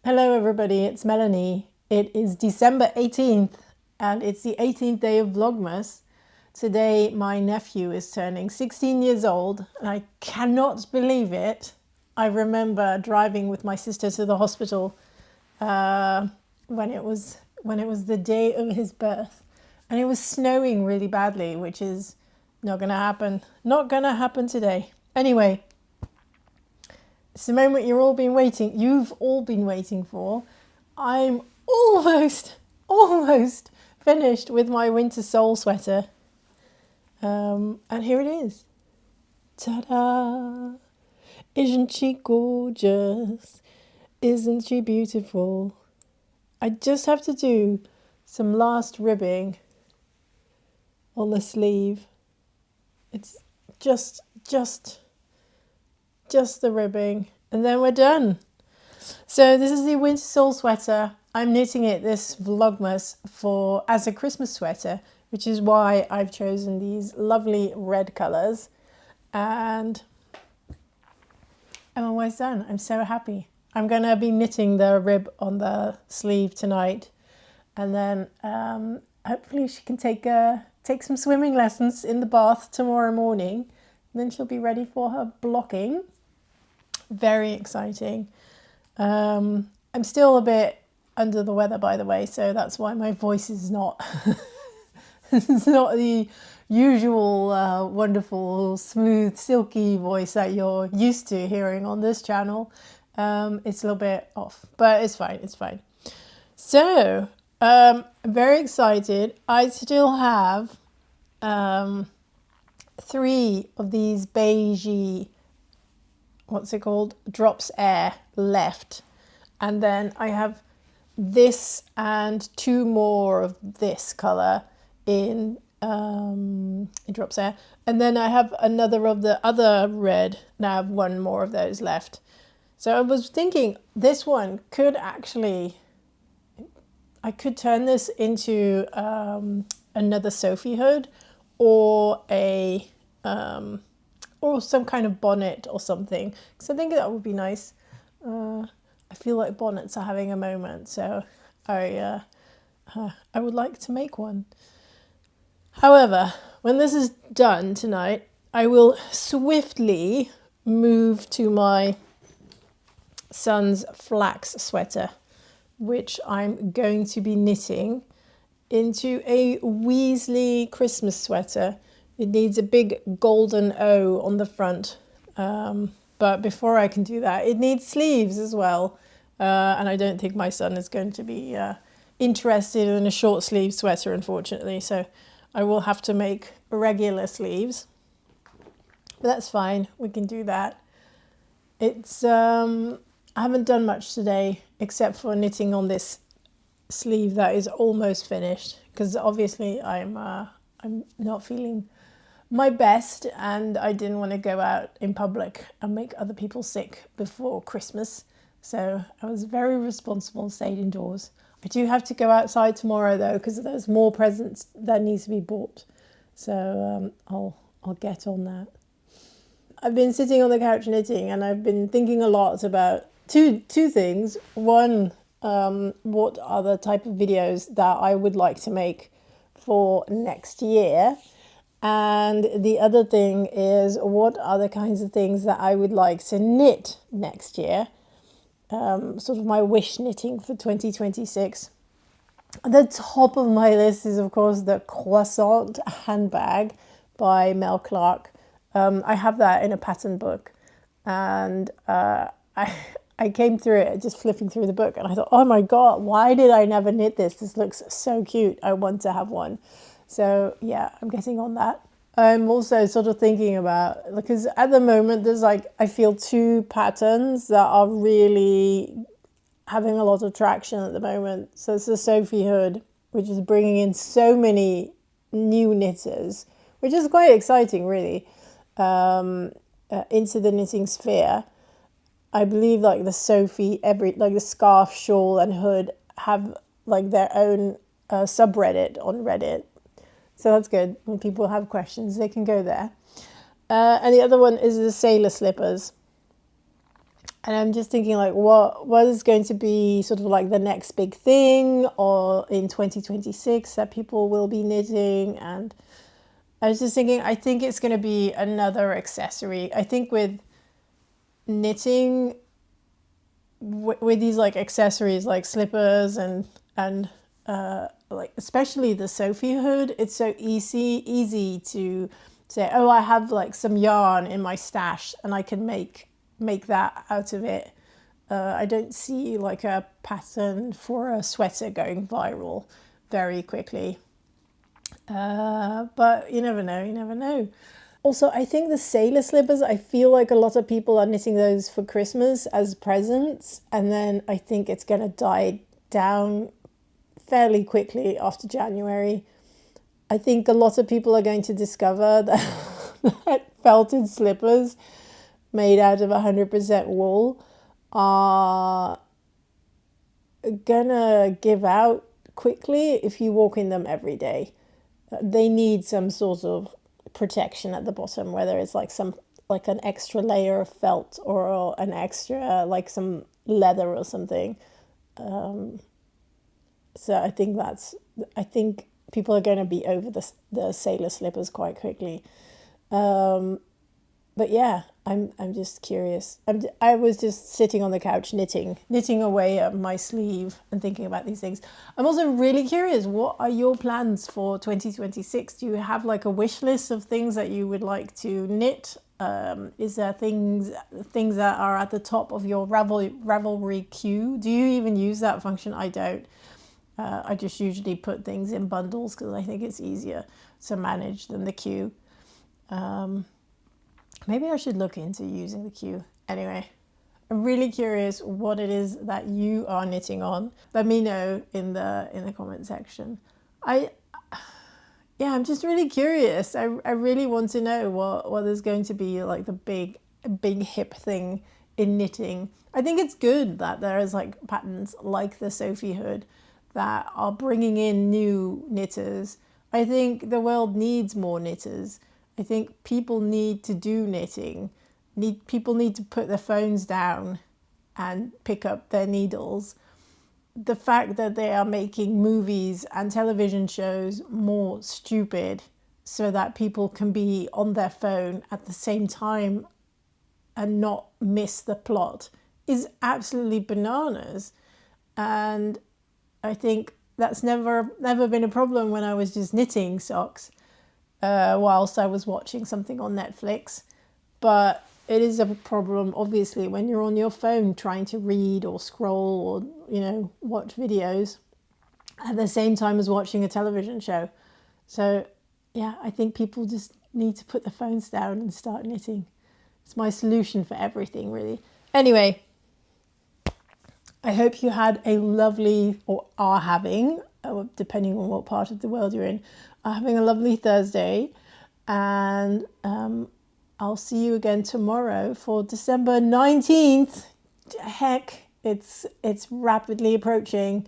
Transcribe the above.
Hello everybody, it's Melanie. It is December 18th and it's the 18th day of Vlogmas. Today my nephew is turning 16 years old and I cannot believe it. I remember driving with my sister to the hospital when it was the day of his birth, and it was snowing really badly, which is not gonna happen. Not gonna happen today. Anyway, it's the moment you've all been waiting for. I'm almost finished with my winter sole sweater. And here it is. Ta-da! Isn't she gorgeous? Isn't she beautiful? I just have to do some last ribbing on the sleeve. It's just the ribbing, and then we're done. So this is the winter sole sweater. I'm knitting it this Vlogmas as a Christmas sweater, which is why I've chosen these lovely red colours, and I'm almost done. I'm so happy. I'm going to be knitting the rib on the sleeve tonight, and then hopefully she can take some swimming lessons in the bath tomorrow morning, and then she'll be ready for her blocking. Very exciting. I'm still a bit under the weather, by the way, so that's why my voice is not it's not the usual wonderful, smooth, silky voice that you're used to hearing on this channel. It's a little bit off, but it's fine. It's fine. So I'm very excited. I still have 3 of these beigey, what's it called, drops air left, and then I have this and 2 more of this color in drops air, and then I have another of the other red, and I have 1 more of those left. So I was thinking this one could actually, I could turn this into another Sophie hood, or a or some kind of bonnet or something, because I think that would be nice. I feel like bonnets are having a moment, so I would like to make one. However, when this is done tonight, I will swiftly move to my son's flax sweater, which I'm going to be knitting into a Weasley Christmas sweater. It needs a big golden O on the front, but before I can do that, it needs sleeves as well, and I don't think my son is going to be interested in a short sleeve sweater, unfortunately, so I will have to make regular sleeves, but that's fine, we can do that. It's I haven't done much today except for knitting on this sleeve that is almost finished, because obviously I'm not feeling my best, and I didn't want to go out in public and make other people sick before Christmas, so I was very responsible and stayed indoors. I do have to go outside tomorrow though, because there's more presents that needs to be bought, so I'll get on that. I've been sitting on the couch knitting, and I've been thinking a lot about two things. One, what are the type of videos that I would like to make for next year, and the other thing is what are the kinds of things that I would like to knit next year, sort of my wish knitting for 2026. At the top of my list is of course the croissant handbag by Mel Clark. I have that in a pattern book, and I came through it just flipping through the book, and I thought, oh my god, why did I never knit this? This looks so cute. I want to have one. So yeah, I'm getting on that. I'm also sort of thinking about, because at the moment there's I feel 2 patterns that are really having a lot of traction at the moment. So it's the Sophie hood, which is bringing in so many new knitters, which is quite exciting really, into the knitting sphere. I believe the Sophie, the scarf, shawl and hood have their own subreddit on Reddit. So that's good. When people have questions, they can go there. And the other one is the sailor slippers. And I'm just thinking like what is going to be sort of like the next big thing or in 2026 that people will be knitting. And I was just thinking, I think it's going to be another accessory. I think with knitting, with these like accessories like slippers and like especially the Sophie hood, it's so easy to say, oh, I have like some yarn in my stash and I can make that out of it. I don't see like a pattern for a sweater going viral very quickly. But you never know, you never know. Also, I think the sailor slippers, I feel like a lot of people are knitting those for Christmas as presents. And then I think it's going to die down fairly quickly after January. I think a lot of people are going to discover that felted slippers made out of 100% wool are gonna give out quickly if you walk in them every day. They need some sort of protection at the bottom, whether it's like an extra layer of felt or an extra like some leather or something. So I think people are going to be over the sailor slippers quite quickly. But yeah, I'm just curious. I was just sitting on the couch knitting away at my sleeve and thinking about these things. I'm also really curious, what are your plans for 2026? Do you have like a wish list of things that you would like to knit? Is there things that are at the top of your Ravelry queue? Do you even use that function? I don't. I just usually put things in bundles because I think it's easier to manage than the queue. Maybe I should look into using the queue. Anyway, I'm really curious what it is that you are knitting on. Let me know in the comment section. I'm just really curious. I really want to know what is going to be like the big hip thing in knitting. I think it's good that there is like patterns like the Sophie hood that are bringing in new knitters. I think the world needs more knitters. I think people need to do knitting. People need to put their phones down and pick up their needles. The fact that they are making movies and television shows more stupid so that people can be on their phone at the same time and not miss the plot is absolutely bananas. And I think that's never been a problem when I was just knitting socks whilst I was watching something on Netflix. But it is a problem, obviously, when you're on your phone trying to read or scroll or, watch videos at the same time as watching a television show. So, yeah, I think people just need to put the phones down and start knitting. It's my solution for everything, really. Anyway, I hope you had a lovely, or are having, depending on what part of the world you're in, are having a lovely Thursday. And I'll see you again tomorrow for December 19th. Heck, it's rapidly approaching.